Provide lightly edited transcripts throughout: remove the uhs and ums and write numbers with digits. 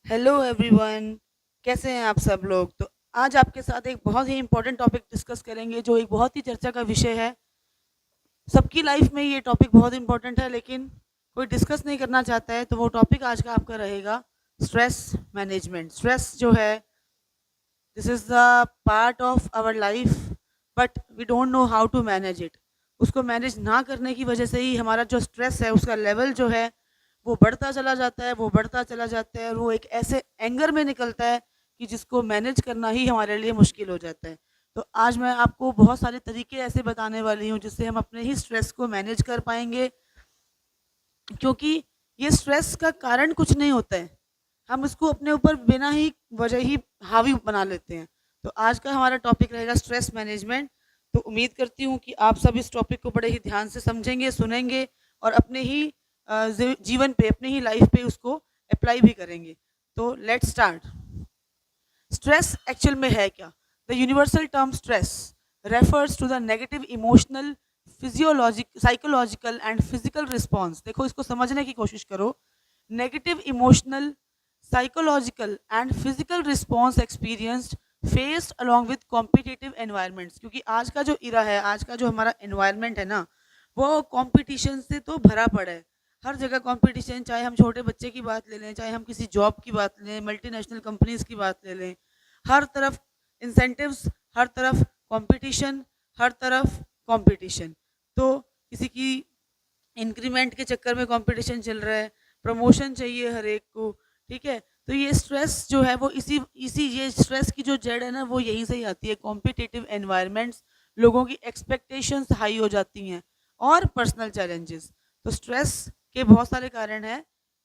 Hello everyone. कैसे हैं आप सब लोग? तो आज आपके साथ एक बहुत ही इम्पोर्टेंट टॉपिक डिस्कस करेंगे जो एक बहुत ही चर्चा का विषय है। सबकी लाइफ में ये टॉपिक बहुत इम्पोर्टेंट है, लेकिन कोई डिस्कस नहीं करना चाहता है। तो वो टॉपिक आज का आपका रहेगा स्ट्रेस मैनेजमेंट। स्ट्रेस जो है, this is the part of our life, but we don't know how to manage it. उसको मैनेज ना करने की वजह से ही हमारा जो स्ट्रेस है उसका लेवल जो है वो बढ़ता चला जाता है, वो बढ़ता चला जाता है, और वो एक ऐसे एंगर में निकलता है कि जिसको मैनेज करना ही हमारे लिए मुश्किल हो जाता है। तो आज मैं आपको बहुत सारे तरीके ऐसे बताने वाली हूँ जिससे हम अपने ही स्ट्रेस को मैनेज कर पाएंगे, क्योंकि ये स्ट्रेस का कारण कुछ नहीं होता है, हम इसको अपने ऊपर बिना ही वजह ही हावी बना लेते हैं। तो आज का हमारा टॉपिक रहेगा स्ट्रेस मैनेजमेंट। तो उम्मीद करती हूँ कि आप सब इस टॉपिक को बड़े ही ध्यान से समझेंगे, सुनेंगे और अपने ही जीवन पे, अपने ही लाइफ पे उसको अप्लाई भी करेंगे। तो लेट्स स्टार्ट। स्ट्रेस एक्चुअल में है क्या? The universal term stress refers to the negative emotional, psychological and physical response. देखो, इसको समझने की कोशिश करो। Negative emotional, psychological and physical response experienced faced along with competitive environments. क्योंकि आज का जो इरा है, आज का जो हमारा एनवायरमेंट है ना, वो कंपटीशन से तो भरा पड़ा है। हर जगह कंपटीशन, चाहे हम छोटे बच्चे की बात ले लें, चाहे हम किसी जॉब की बात लें, मल्टीनेशनल कंपनीज की बात ले लें, हर तरफ इंसेंटिव्स, हर तरफ कंपटीशन, हर तरफ कंपटीशन। तो किसी की इंक्रीमेंट के चक्कर में कंपटीशन चल रहा है, प्रमोशन चाहिए हर एक को, ठीक है। तो ये स्ट्रेस जो है वो इसी इसी ये स्ट्रेस की जो जड़ है ना, वो यहीं से ही आती है। कॉम्पिटिटिव एनवायरनमेंट्स, लोगों की एक्सपेक्टेशंस हाई हो जाती हैं, और पर्सनल चैलेंजेस। तो स्ट्रेस के बहुत सारे कारण हैं।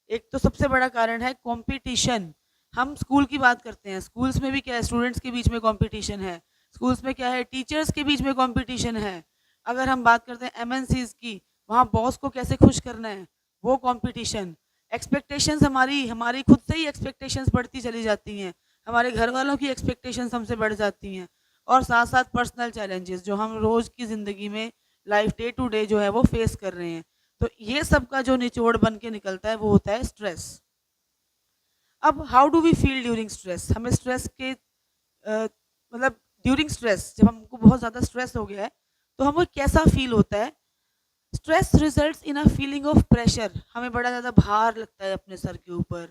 एक तो सबसे बड़ा कारण है कंपटीशन। हम स्कूल की बात करते हैं, स्कूल्स में भी क्या है, स्टूडेंट्स के बीच में कंपटीशन है। स्कूल्स में क्या है, टीचर्स के बीच में कंपटीशन है। अगर हम बात करते हैं एमएनसीज की, वहाँ बॉस को कैसे खुश करना है, वो कंपटीशन। एक्सपेक्टेशंस, हमारी हमारी खुद से ही एक्सपेक्टेशंस बढ़ती चली जाती हैं, हमारे घर वालों की एक्सपेक्टेशंस हमसे बढ़ जाती हैं। और साथ साथ पर्सनल चैलेंजेस जो हम रोज़ की ज़िंदगी में, लाइफ डे टू डे जो है वो फेस कर रहे हैं। तो ये सब का जो निचोड़ बन के निकलता है वो होता है स्ट्रेस। अब how do we feel during stress? हमें स्ट्रेस के मतलब ड्यूरिंग स्ट्रेस, जब हमको बहुत ज़्यादा स्ट्रेस हो गया है तो हमें कैसा फील होता है? Stress results in a feeling of pressure. हमें बड़ा ज़्यादा भार लगता है अपने सर के ऊपर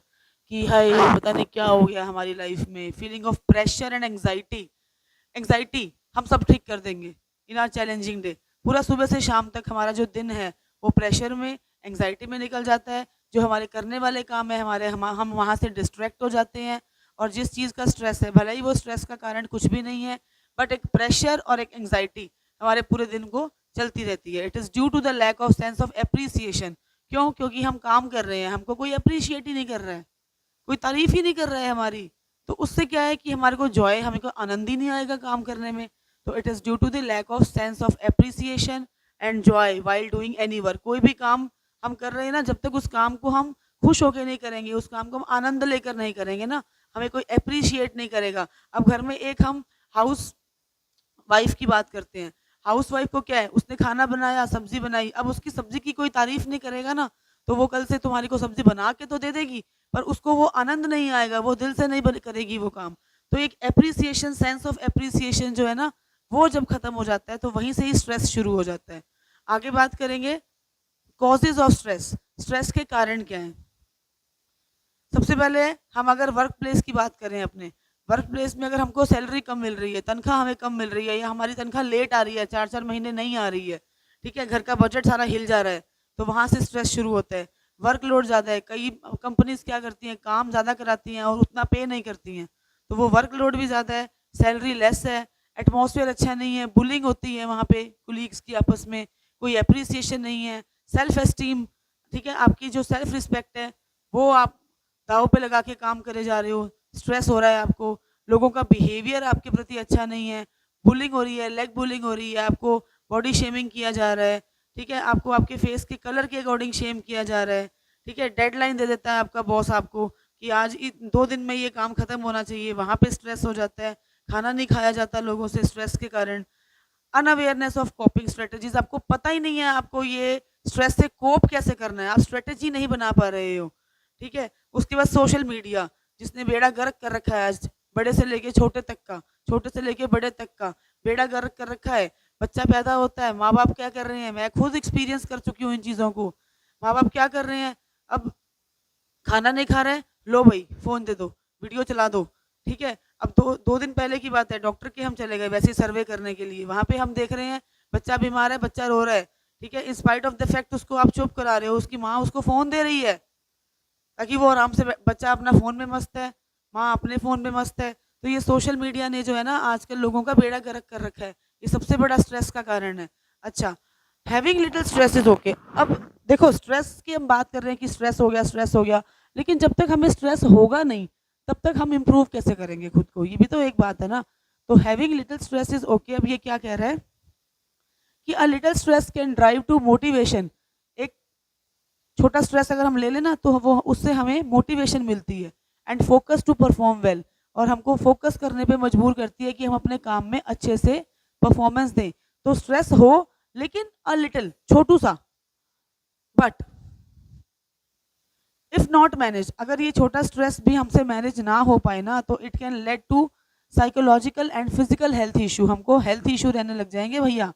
कि हाय, पता नहीं क्या हो गया हमारी लाइफ में। Feeling of pressure and anxiety. Anxiety हम सब ठीक कर देंगे इन आर चैलेंजिंग डे। पूरा सुबह से शाम तक हमारा जो दिन है वो प्रेशर में, एंग्जाइटी में निकल जाता है। जो हमारे करने वाले काम है, हम वहाँ से डिस्ट्रैक्ट हो जाते हैं। और जिस चीज़ का स्ट्रेस है, भले ही वो स्ट्रेस का कारण कुछ भी नहीं है, बट एक प्रेशर और एक एंग्जाइटी हमारे पूरे दिन को चलती रहती है। It is due to the lack of sense of appreciation. क्यों? क्योंकि हम काम कर रहे हैं, हमको कोई अप्रिशिएट ही नहीं कर रहा है, कोई तारीफ ही नहीं कर रहा है हमारी। तो उससे क्या है कि हमारे को जॉय, हमें को आनंद ही नहीं आएगा काम करने में। तो it is due to the lack of sense of appreciation and joy while doing any work. कोई भी काम हम कर रहे हैं ना, जब तक उस काम को हम खुश होकर नहीं करेंगे, उस काम को हम आनंद लेकर नहीं करेंगे ना, हमें कोई अप्रिशिएट नहीं करेगा। अब घर में एक हम हाउस वाइफ की बात करते हैं। हाउस वाइफ को क्या है, उसने खाना बनाया, सब्जी बनाई, अब उसकी सब्जी की कोई तारीफ नहीं करेगा ना, तो वो कल से तुम्हारी को सब्जी बना के तो दे देगी, पर उसको वो आनंद नहीं आएगा, वो दिल से नहीं करेगी वो काम। तो एक एप्रिसिएशन, सेंस ऑफ एप्रिसिएशन जो है ना, वो जब खत्म हो जाता है तो वहीं से ही स्ट्रेस शुरू हो जाता है। आगे बात करेंगे कॉजेज ऑफ स्ट्रेस। स्ट्रेस के कारण क्या है? सबसे पहले हम अगर वर्क प्लेस की बात करें, अपने वर्क प्लेस में अगर हमको सैलरी कम मिल रही है, तनख्वाह हमें कम मिल रही है, या हमारी तनख्वाह लेट आ रही है, 4-4 महीने नहीं आ रही है, ठीक है, घर का बजट सारा हिल जा रहा है, तो वहाँ से स्ट्रेस शुरू होता है। वर्कलोड ज़्यादा है, कई कंपनीज क्या करती हैं, काम ज़्यादा कराती हैं और उतना पे नहीं करती हैं, तो वो वर्कलोड भी ज़्यादा है, सैलरी लेस है, एटमॉस्फेयर अच्छा नहीं है, बुलिंग होती है वहाँ पे कुलीग्स की आपस में, कोई अप्रिसिएशन नहीं है, सेल्फ एस्टीम, ठीक है, आपकी जो सेल्फ रिस्पेक्ट है वो आप दाव पे लगा के काम करे जा रहे हो, स्ट्रेस हो रहा है आपको, लोगों का बिहेवियर आपके प्रति अच्छा नहीं है, बुलिंग हो रही है, लेग बुलिंग हो रही है, आपको बॉडी शेमिंग किया जा रहा है, ठीक है, आपको आपके फेस के कलर के अकॉर्डिंग शेम किया जा रहा है, ठीक है, डेडलाइन दे देता है आपका बॉस आपको कि आज 2 दिन में ये काम खत्म होना चाहिए, वहाँ पे स्ट्रेस हो जाता है, खाना नहीं खाया जाता लोगों से स्ट्रेस के कारण। अनअवेयरनेस ऑफ कोपिंग स्ट्रेटजीज, आपको पता ही नहीं है आपको ये स्ट्रेस से कोप कैसे करना है, आप स्ट्रेटजी नहीं बना पा रहे हो, ठीक है। उसके बाद सोशल मीडिया, जिसने बेड़ा गर्क कर रखा है आज, बड़े से लेके छोटे तक का, छोटे से लेके बड़े तक का बेड़ा गर्क कर रखा है। बच्चा पैदा होता है, माँ बाप क्या कर रहे हैं, मैं खुद एक्सपीरियंस कर चुकी हूँ इन चीज़ों को। माँ बाप क्या कर रहे हैं, अब खाना नहीं खा रहे, लो भाई फ़ोन दे दो, वीडियो चला दो, ठीक है। अब दो दिन पहले की बात है, डॉक्टर के हम चले गए वैसे सर्वे करने के लिए, वहाँ पे हम देख रहे हैं बच्चा बीमार है, बच्चा रो रहा है, ठीक है। In spite of the fact उसको आप चुप करा रहे हो, उसकी माँ उसको फ़ोन दे रही है ताकि वो आराम से, बच्चा अपना फ़ोन में मस्त है, माँ अपने फ़ोन में मस्त है। तो ये सोशल मीडिया ने जो है ना आजकल लोगों का बेड़ा गर्क कर रखा है, ये सबसे बड़ा स्ट्रेस का कारण है। अच्छा, having little stress is okay. अब देखो स्ट्रेस की हम बात कर रहे हैं कि स्ट्रेस हो गया, स्ट्रेस हो गया, लेकिन जब तक हमें स्ट्रेस होगा नहीं तब तक हम इम्प्रूव कैसे करेंगे खुद को, ये भी तो एक बात है ना। तो having little stress is okay. अब ये क्या कह रहा है कि a little stress can drive to motivation. एक छोटा स्ट्रेस अगर हम ले लेना तो वो उससे हमें मोटिवेशन मिलती है, and focus to perform well, और हमको फोकस करने पे मजबूर करती है कि हम अपने काम में अच्छे से परफॉर्मेंस दें। तो स्ट्रेस हो लेकिन अ लिटिल, छोटू सा, बट इफ नॉट मैनेज, अगर ये छोटा स्ट्रेस भी हमसे मैनेज ना हो पाए ना तो it can lead to psychological and physical health issue, हमको हेल्थ इशू रहने लग जाएंगे भैया,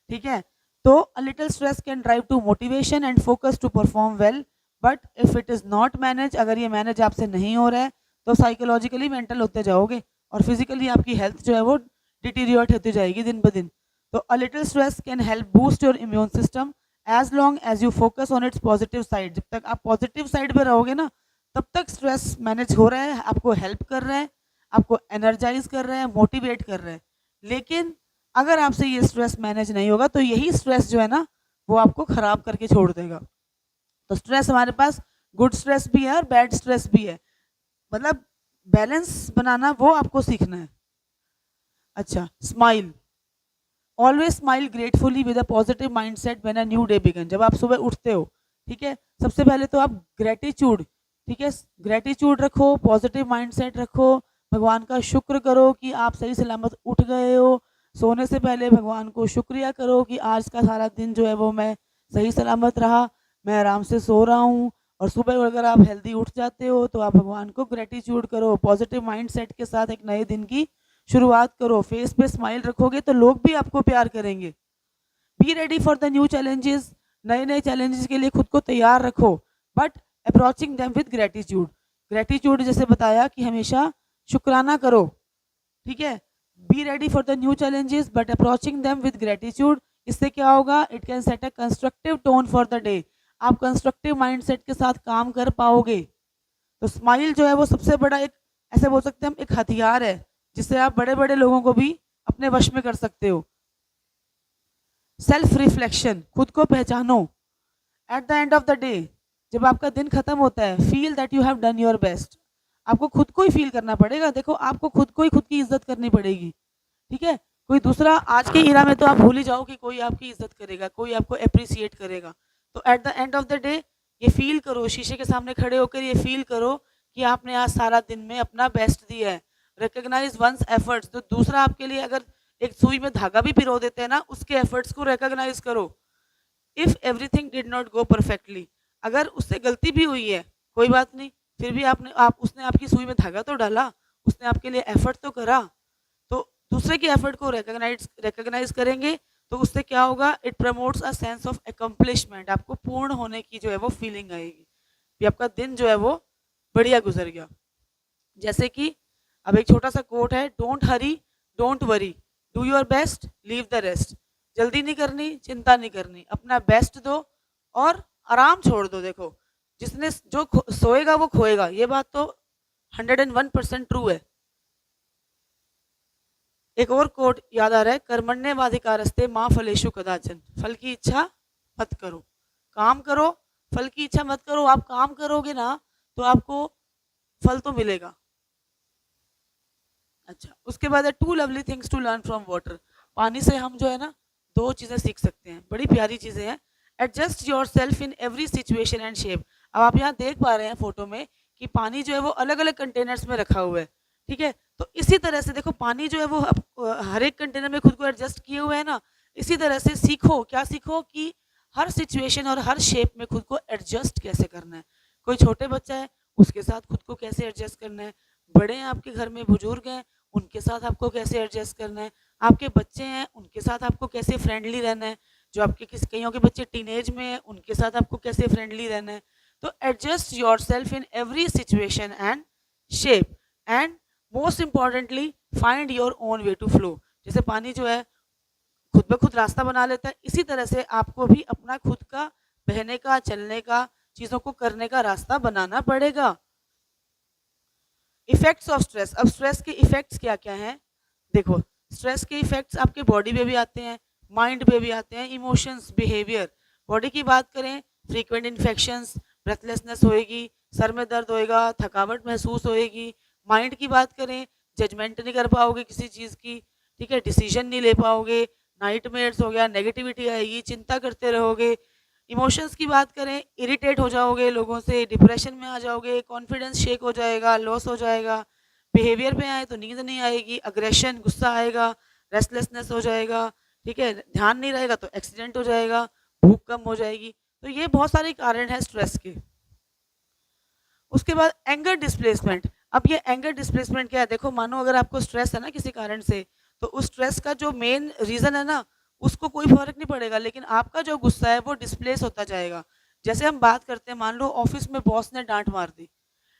ठीक है। तो a little stress can drive to motivation and focus to perform well, but if it is not manage, अगर ये मैनेज आपसे नहीं हो रहा है तो साइकोलॉजिकली मेंटल होते जाओगे और फिजिकली आपकी हेल्थ जो है वो डिटीरियोरेट होती जाएगी दिन ब दिन। तो a little stress can help boost your immune system as long as you focus on its positive side. जब तक आप पॉजिटिव साइड पे रहोगे ना तब तक स्ट्रेस मैनेज हो रहा है, आपको हेल्प कर रहा है, आपको एनर्जाइज कर रहा है, मोटिवेट कर रहा है। लेकिन अगर आपसे ये स्ट्रेस मैनेज नहीं होगा तो यही स्ट्रेस जो है ना वो आपको खराब करके छोड़ देगा। तो स्ट्रेस हमारे पास गुड स्ट्रेस भी है और बैड स्ट्रेस भी है, मतलब बैलेंस बनाना वो आपको सीखना है। अच्छा, smile, always smile gratefully with a positive mindset when a new day begin. जब आप सुबह उठते हो, ठीक है, सबसे पहले तो आप ग्रेटिट्यूड, ठीक है, ग्रेटिट्यूड रखो, पॉजिटिव माइंडसेट रखो, भगवान का शुक्र करो कि आप सही सलामत उठ गए हो। सोने से पहले भगवान को शुक्रिया करो कि आज का सारा दिन जो है वो मैं सही सलामत रहा, मैं आराम से सो रहा हूँ। और सुबह अगर आप हेल्दी उठ जाते हो तो आप भगवान को ग्रेटिट्यूड करो, पॉजिटिव माइंडसेट के साथ एक नए दिन की शुरुआत करो। फेस पे स्माइल रखोगे तो लोग भी आपको प्यार करेंगे। Be ready for the new challenges, नए नए चैलेंजेस के लिए खुद को तैयार रखो, but approaching them with gratitude. Gratitude जैसे बताया कि हमेशा शुक्राना करो, ठीक है। Be ready for the new challenges but approaching them with gratitude. इससे क्या होगा, it can set a constructive tone for the day. आप कंस्ट्रक्टिव माइंडसेट के साथ काम कर पाओगे। तो स्माइल जो है वो सबसे बड़ा एक, ऐसे बोल सकते हैं हम, एक हथियार है जिससे आप बड़े बड़े लोगों को भी अपने वश में कर सकते हो। सेल्फ रिफ्लेक्शन, खुद को पहचानो। At the end of the day, जब आपका दिन खत्म होता है, feel that you have done your best. आपको खुद को ही फील करना पड़ेगा। देखो, आपको खुद को ही खुद की इज्जत करनी पड़ेगी, ठीक है। कोई दूसरा, आज के इरा में तो आप भूल ही जाओ कि कोई आपकी इज्जत करेगा, कोई आपको अप्रिसिएट करेगा। तो at the end of the day ये फील करो, शीशे के सामने खड़े होकर ये फील करो कि आपने आज सारा दिन में अपना बेस्ट दिया है। Recognise one's efforts. तो दूसरा आपके लिए अगर एक सुई में धागा भी पिरो देते हैं ना, उसके एफर्ट्स को रिकॉग्नाइज करो। If everything did not go perfectly, अगर उससे गलती भी हुई है कोई बात नहीं, फिर भी उसने आपकी सुई में धागा तो डाला, उसने आपके लिए एफर्ट तो करा। तो दूसरे के एफर्ट को रिकॉग्नाइज करेंगे तो उससे क्या होगा, it promotes a sense of accomplishment. आपको पूर्ण होने की जो है वो फीलिंग आएगी कि आपका दिन जो है वो बढ़िया गुजर गया। जैसे कि अब एक छोटा सा कोट है, don't Hari don't worry, do your best leave the rest. जल्दी नहीं करनी, चिंता नहीं करनी, अपना बेस्ट दो और आराम छोड़ दो। देखो, जिसने जो सोएगा वो खोएगा, ये बात तो 101% ट्रू है। एक और कोट याद आ रहा है, कर्मण्येवाधिकारस्ते माँ फलेषु कदाचन। फल की इच्छा मत करो, काम करो, फल की इच्छा मत करो। आप काम करोगे ना तो आपको फल तो मिलेगा। अच्छा, उसके बाद है two lovely things to learn from water. पानी से हम जो है ना दो चीज़ें सीख सकते हैं, बड़ी प्यारी चीज़ें हैं। Adjust yourself in every situation and shape. अब आप यहाँ देख पा रहे हैं फोटो में कि पानी जो है वो अलग अलग कंटेनर्स में रखा हुआ है, ठीक है। तो इसी तरह से देखो, पानी जो है वो हर एक कंटेनर में खुद को एडजस्ट किए हुए है ना। इसी तरह से सीखो, क्या सीखो कि हर सिचुएशन और हर शेप में खुद को एडजस्ट कैसे करना है। कोई छोटे बच्चा है, उसके साथ खुद को कैसे एडजस्ट करना है, बड़े हैं आपके घर में, बुजुर्ग हैं, उनके साथ आपको कैसे एडजस्ट करना है, आपके बच्चे हैं उनके साथ आपको कैसे फ्रेंडली रहना है, जो आपके किस कईयों के बच्चे टीनेज में हैं उनके साथ आपको कैसे फ्रेंडली रहना है। तो adjust yourself in every situation and shape, and most importantly find your own way to flow. जैसे पानी जो है खुद ब खुद रास्ता बना लेता है, इसी तरह से आपको भी अपना खुद का बहने का, चलने का, चीजों को करने का रास्ता बनाना पड़ेगा। इफेक्ट्स ऑफ स्ट्रेस, अब स्ट्रेस के इफेक्ट्स क्या क्या हैं? देखो, स्ट्रेस के इफेक्ट्स आपके बॉडी पे भी आते हैं, माइंड पे भी आते हैं, इमोशंस, बिहेवियर। बॉडी की बात करें, फ्रीक्वेंट इन्फेक्शंस, ब्रेथलेसनेस होएगी, सर में दर्द होएगा, थकावट महसूस होएगी। माइंड की बात करें, जजमेंट नहीं कर पाओगे किसी चीज़ की, ठीक है, डिसीजन नहीं ले पाओगे, नाइटमेयर्स हो गया, नेगेटिविटी आएगी, चिंता करते रहोगे। इमोशंस की बात करें, इरिटेट हो जाओगे लोगों से, डिप्रेशन में आ जाओगे, कॉन्फिडेंस शेक हो जाएगा, लॉस हो जाएगा। बिहेवियर पे आए तो नींद नहीं आएगी, अग्रेशन, गुस्सा आएगा, रेस्टलेसनेस हो जाएगा, ठीक है, ध्यान नहीं रहेगा तो एक्सीडेंट हो जाएगा, भूख कम हो जाएगी। तो ये बहुत सारे कारण हैं स्ट्रेस के। उसके बाद एंगर डिस्प्लेसमेंट। अब ये एंगर डिस्प्लेसमेंट क्या है? देखो, मानो अगर आपको स्ट्रेस है ना किसी कारण से, तो उस स्ट्रेस का जो मेन रीजन है ना, उसको कोई फर्क नहीं पड़ेगा, लेकिन आपका जो गुस्सा है वो डिस्प्लेस होता जाएगा। जैसे हम बात करते हैं, मान लो ऑफिस में बॉस ने डांट मार दी,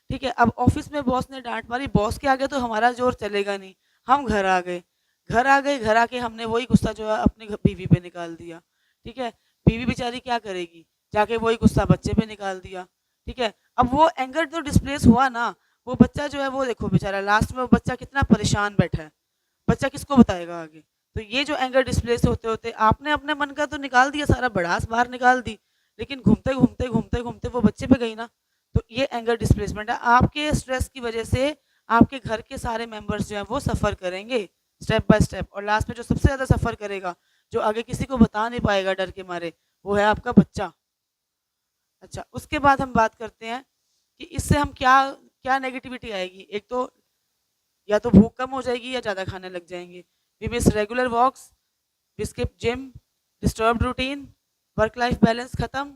ठीक है, अब ऑफिस में बॉस ने डांट मारी, बॉस के आगे तो हमारा जोर चलेगा नहीं, हम घर आ गए, घर आके हमने वही गुस्सा जो है अपनी बीवी पे निकाल दिया, ठीक है, बीवी बेचारी क्या करेगी, जाके वही गुस्सा बच्चे पे निकाल दिया, ठीक है। अब वो एंगर तो डिस्प्लेस हुआ ना, वो बच्चा जो है वो देखो बेचारा लास्ट में वो बच्चा कितना परेशान बैठा है, बच्चा किसको बताएगा आगे? तो ये जो एंगर डिस्प्लेस होते होते आपने अपने मन का तो निकाल दिया, सारा भड़ास बाहर निकाल दी, लेकिन घूमते घूमते घूमते घूमते वो बच्चे पे गई ना। तो ये एंगर डिस्प्लेसमेंट है। आपके स्ट्रेस की वजह से आपके घर के सारे मेंबर्स जो हैं वो सफ़र करेंगे स्टेप बाय स्टेप, और लास्ट में जो सबसे ज़्यादा सफ़र करेगा, जो आगे किसी को बता नहीं पाएगा डर के मारे, वो है आपका बच्चा। अच्छा, उसके बाद हम बात करते हैं कि इससे हम क्या क्या नेगेटिविटी आएगी। एक तो या तो भूख कम हो जाएगी या ज़्यादा खाने लग जाएंगे, we miss regular walks, we skip gym, disturb routine, work life balance खत्म,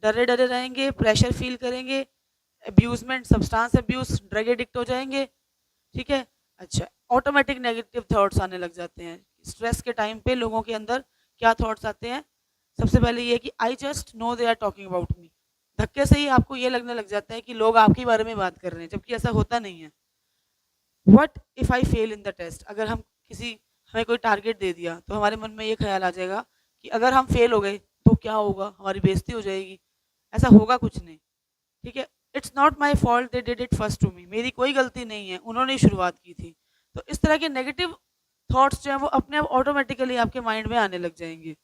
डरे डरे रहेंगे, प्रेशर फील करेंगे, abusement, substance abuse, drug addict हो जाएंगे, ठीक है। अच्छा, ऑटोमेटिक नेगेटिव थॉट्स आने लग जाते हैं। स्ट्रेस के टाइम पे लोगों के अंदर क्या थॉट्स आते हैं? सबसे पहले ये कि I just know they are talking about me. धक्के से ही आपको ये लगने लग जाता है कि लोग आपके बारे में बात कर रहे हैं, जबकि ऐसा होता नहीं है। What if I fail in the test, अगर हम किसी हमें कोई टारगेट दे दिया तो हमारे मन में ये ख्याल आ जाएगा कि अगर हम फेल हो गए तो क्या होगा, हमारी बेइज्जती हो जाएगी। ऐसा होगा कुछ नहीं, ठीक है। It's not my fault, they did it first to me, मेरी कोई गलती नहीं है, उन्होंने ही शुरुआत की थी। तो इस तरह के नेगेटिव थॉट्स जो है वो अपने आप ऑटोमेटिकली आपके माइंड में आने लग जाएंगे।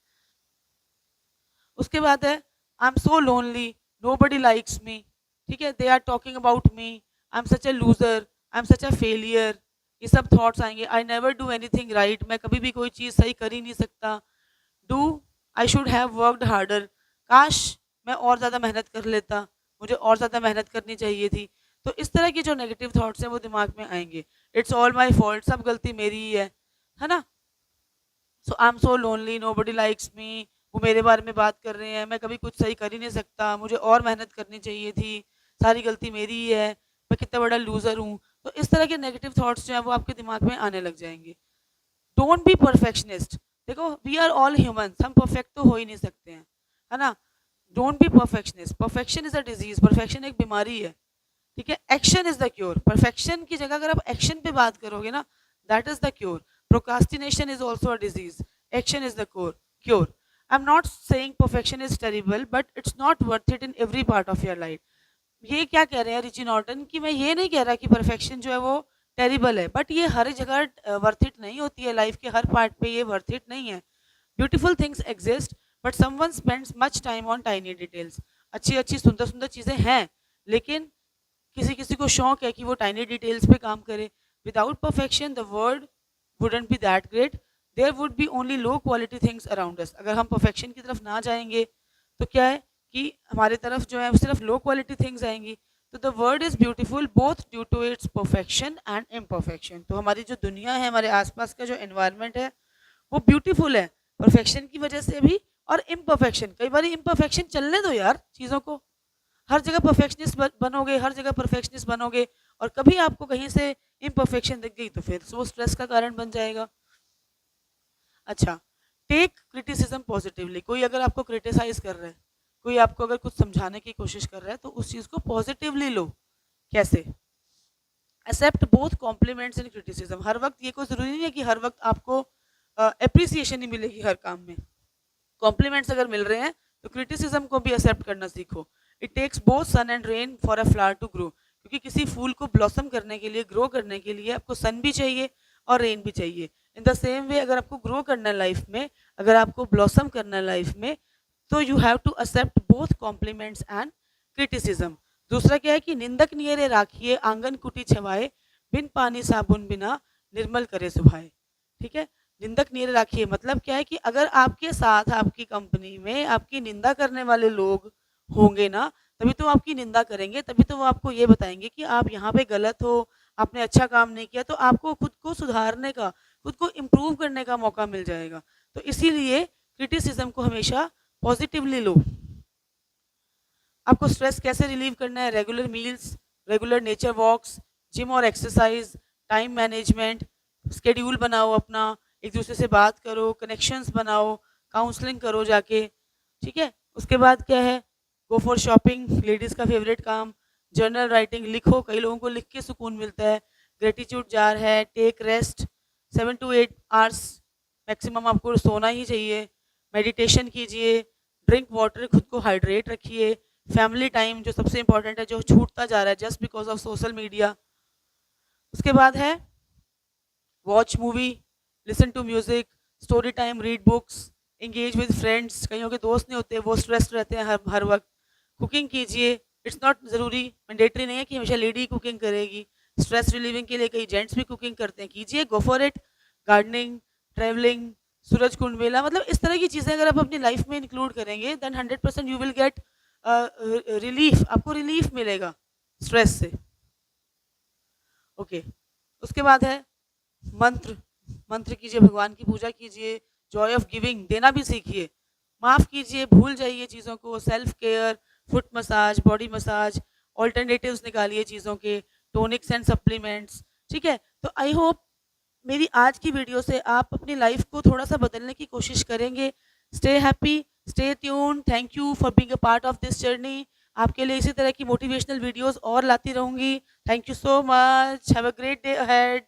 उसके बाद है I am so lonely, nobody likes me, ठीक है, they are talking about me, I am such a loser, I am such a failure, ये सब थॉट्स आएंगे। I never do anything right, मैं कभी भी कोई चीज़ सही कर ही नहीं सकता। Do I should have worked harder, काश मैं और ज़्यादा मेहनत कर लेता, मुझे और ज़्यादा मेहनत करनी चाहिए थी। तो इस तरह की जो नेगेटिव थॉट्स हैं वो दिमाग में आएंगे। इट्स ऑल माई फॉल्ट, सब गलती मेरी ही है ना। So I am so lonely, nobody likes me, वो मेरे बारे में बात कर रहे हैं, मैं कभी कुछ सही कर ही नहीं सकता, मुझे और मेहनत करनी चाहिए थी, सारी गलती मेरी ही है, मैं कितना बड़ा लूज़र हूँ। तो इस तरह के नेगेटिव थॉट्स जो हैं वो आपके दिमाग में आने लग जाएंगे। डोंट बी परफेक्शनिस्ट, देखो वी आर ऑल ह्यूमंस, हम परफेक्ट तो हो ही नहीं सकते हैं, है ना। Don't be perfectionist, perfection is a disease, perfection एक बीमारी है, ठीक है। Action is the cure, perfection की जगह अगर आप एक्शन पे बात करोगे ना, that is the cure. Procrastination is also a disease, action is the cure. I am not saying perfection is terrible, but it's not worth it in every part of your life. ये क्या कह रहे हैं Richie Norton, कि मैं ये नहीं कह रहा कि परफेक्शन जो है वो टेरिबल है, बट ये हर जगह वर्थ इट नहीं होती है, लाइफ के हर पार्ट पे ये वर्थ इट नहीं है। Beautiful things exist, but someone spends much time on tiny details. अच्छी अच्छी सुंदर सुंदर चीज़ें हैं, लेकिन किसी किसी को शौक है कि वो टाइनी डिटेल्स पे काम करे। Without perfection the world wouldn't be that great, there would be only low quality things around us. अगर हम परफेक्शन की तरफ ना जाएंगे तो क्या है कि हमारी तरफ जो है सिर्फ लो क्वालिटी थिंग्स आएंगी। तो the world is beautiful both due to its perfection and imperfection. तो हमारी जो दुनिया है, हमारे आसपास का जो एनवायरनमेंट है वो ब्यूटीफुल है, परफेक्शन की वजह से भी और इम्परफेक्शन, कई बार इम्परफेक्शन चलने दो यार चीज़ों को, हर जगह परफेक्शनिस्ट बनोगे, हर जगह परफेक्शनिस्ट बनोगे और कभी आपको कहीं से इम्परफेक्शन दिख गई तो फिर वो स्ट्रेस का कारण बन जाएगा। अच्छा, टेक क्रिटिसिज्म पॉजिटिवली। कोई अगर आपको क्रिटिसाइज कर रहा है, कोई आपको अगर कुछ समझाने की कोशिश कर रहा है तो उस चीज़ को पॉजिटिवली लो। कैसे? Accept both compliments and criticism. हर वक्त ये कोई ज़रूरी नहीं है कि हर वक्त आपको अप्रिसिएशन ही मिलेगी हर काम में। कॉम्प्लीमेंट्स अगर मिल रहे हैं तो क्रिटिसिज्म को भी एक्सेप्ट करना सीखो। It takes both sun and rain for a flower to grow. क्योंकि किसी फूल को ब्लॉसम करने के लिए, ग्रो करने के लिए आपको सन भी चाहिए और रेन भी चाहिए। इन द सेम वे अगर आपको ग्रो करना है लाइफ में, अगर आपको ब्लॉसम करना है लाइफ में, तो you have to accept both compliments and criticism. दूसरा क्या है कि निंदक नियरे राखिए, आंगन कुटी छवाए, बिन पानी साबुन बिना निर्मल करे सुभाए। ठीक है, निंदक नियरे राखिए मतलब क्या है कि अगर आपके साथ आपकी कंपनी में आपकी निंदा करने वाले लोग होंगे ना, तभी तो वो आपकी निंदा करेंगे, तभी तो वो आपको ये बताएंगे कि आप यहाँ पे गलत हो, आपने अच्छा काम नहीं किया, तो आपको खुद को सुधारने का, खुद को इम्प्रूव करने का मौका मिल जाएगा। तो इसीलिए क्रिटिसिज्म को हमेशा पॉजिटिवली लो। आपको स्ट्रेस कैसे रिलीव करना है? Regular meals, regular nature walks, gym और एक्सरसाइज, टाइम मैनेजमेंट, स्केड्यूल बनाओ अपना, एक दूसरे से बात करो, कनेक्शंस बनाओ, काउंसलिंग करो जाके। ठीक है, उसके बाद क्या है? गो फॉर शॉपिंग, लेडीज़ का फेवरेट काम, जर्नल राइटिंग, लिखो, कई लोगों को लिख के सुकून मिलता है। ग्रेटिट्यूड जार है, take rest, 7 to 8 hours maximum आपको सोना ही चाहिए। मेडिटेशन कीजिए, ड्रिंक वाटर, खुद को हाइड्रेट रखिए। फैमिली टाइम जो सबसे इंपॉर्टेंट है, जो छूटता जा रहा है just because of social media. उसके बाद है watch movie, listen to music, story time, read books, engage with friends. कईयों के दोस्त नहीं होते, वो स्ट्रेस्ड रहते हैं हर वक्त। कुकिंग कीजिए, इट्स नॉट ज़रूरी, मैंडेटरी नहीं है कि हमेशा लेडी कुकिंग करेगी। स्ट्रेस रिलीविंग के लिए कई जेंट्स भी कुकिंग करते हैं, कीजिए, go for it. Gardening, travelling, Surajkund Mela, मतलब इस तरह की चीज़ें अगर आप अपनी लाइफ में इंक्लूड करेंगे then 100% you will get relief, आपको रिलीफ मिलेगा स्ट्रेस से। ओके, उसके बाद है मंत्र। मंत्र कीजिए, भगवान की पूजा कीजिए, जॉय ऑफ गिविंग, देना भी सीखिए, माफ़ कीजिए, भूल जाइए चीज़ों को, self care, foot massage, body massage, alternatives निकालिए चीज़ों के, टोनिक्स एंड सप्लीमेंट्स। ठीक है, तो आई होप मेरी आज की वीडियो से आप अपनी लाइफ को थोड़ा सा बदलने की कोशिश करेंगे। Stay happy, stay tune, thank you for being a part of this journey. आपके लिए इसी तरह की मोटिवेशनल वीडियोस और लाती रहूंगी। Thank you so much, have a great day ahead.